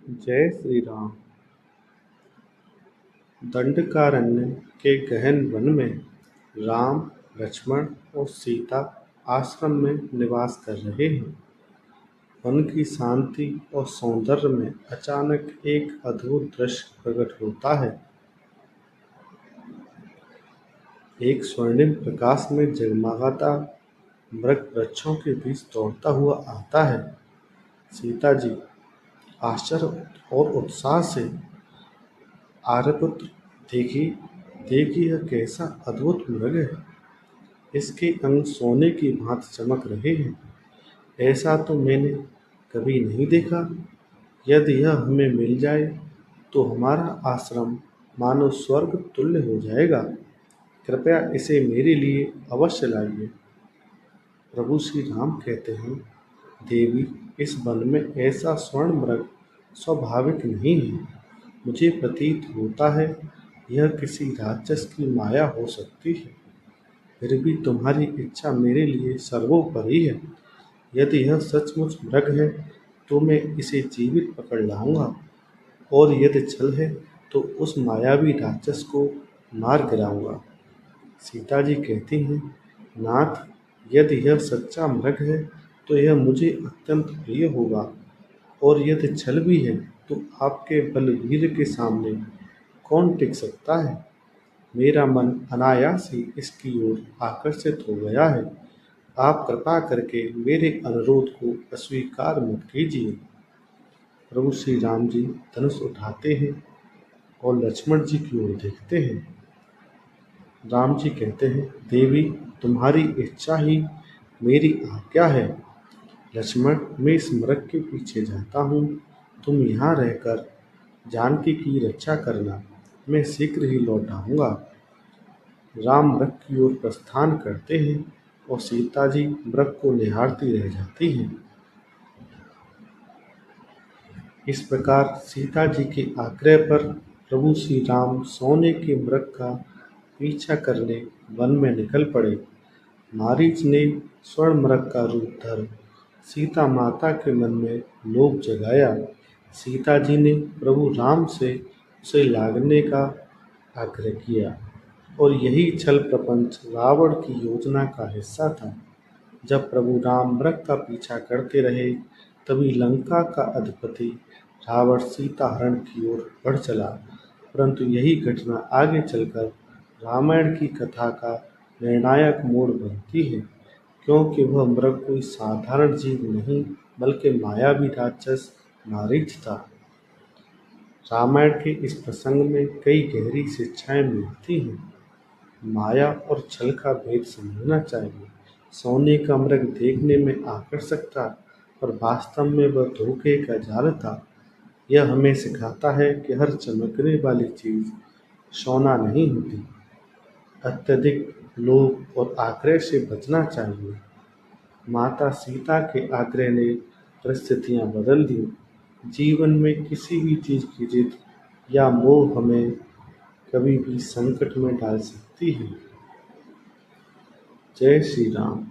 जय श्री राम। दंडकारण्य के गहन वन में राम, लक्ष्मण और सीता आश्रम में निवास कर रहे हैं। वन की शांति और सौंदर्य में अचानक एक अद्भुत दृश्य प्रकट होता है। एक स्वर्णिम प्रकाश में जगमगाता मृग वृक्षों के बीच दौड़ता हुआ आता है। सीता जी आश्चर्य और उत्साह से आर्यपुत्र, देखिए देखिए, यह कैसा अद्भुत मृग है। इसके अंग सोने की भांति चमक रहे हैं। ऐसा तो मैंने कभी नहीं देखा। यदि यह हमें मिल जाए तो हमारा आश्रम मानो स्वर्ग तुल्य हो जाएगा। कृपया इसे मेरे लिए अवश्य लाइए। प्रभु श्री राम कहते हैं, देवी, इस वन में ऐसा स्वर्ण मृग स्वाभाविक नहीं है। मुझे प्रतीत होता है यह किसी राक्षस की माया हो सकती है। फिर भी तुम्हारी इच्छा मेरे लिए सर्वोपरि है। यदि यह सचमुच मृग है तो मैं इसे जीवित पकड़ लाऊंगा, और यदि छल है तो उस मायावी राक्षस को मार गिराऊंगा। सीता जी कहती हैं, नाथ, यदि यह सच्चा मृग है तो यह मुझे अत्यंत प्रिय होगा, और यदि छल भी है तो आपके बलवीर के सामने कौन टिक सकता है। मेरा मन अनायास ही इसकी ओर आकर्षित हो गया है। आप कृपा करके मेरे अनुरोध को अस्वीकार मत कीजिए। प्रभु श्री राम जी धनुष उठाते हैं और लक्ष्मण जी की ओर देखते हैं। राम जी कहते हैं, देवी, तुम्हारी इच्छा ही मेरी आज्ञा है। लक्ष्मण, मैं इस मृग के पीछे जाता हूँ। तुम यहाँ रहकर जानकी की रक्षा करना। मैं शीघ्र ही लौट आऊँगा। राम मृग की ओर प्रस्थान करते हैं और सीता जी मृग को निहारती रह जाती हैं। इस प्रकार सीता जी के आग्रह पर प्रभु श्री राम सोने के मृग का पीछा करने वन में निकल पड़े। मारीच ने स्वर्ण मृग का रूप धर सीता माता के मन में लोभ जगाया। सीता जी ने प्रभु राम से उसे लांघने का आग्रह किया, और यही छल प्रपंच रावण की योजना का हिस्सा था। जब प्रभु राम मृग का पीछा करते रहे, तभी लंका का अधिपति रावण सीता हरण की ओर बढ़ चला। परंतु यही घटना आगे चलकर रामायण की कथा का निर्णायक मोड़ बनती है, क्योंकि वह मृग कोई साधारण जीव नहीं बल्कि मायावी राक्षस मारीच था। रामायण के इस प्रसंग में कई गहरी शिक्षाएं मिलती हैं। माया और छल का भेद समझना चाहिए। सोने का मृग देखने में आकर्षक था, पर वास्तव में वह धोखे का जाल था। यह हमें सिखाता है कि हर चमकने वाली चीज सोना नहीं होती। अत्यधिक लोभ और आग्रह से बचना चाहिए। माता सीता के आग्रह ने परिस्थितियां बदल दी। जीवन में किसी भी चीज की जिद या मोह हमें कभी भी संकट में डाल सकती है। जय श्री राम।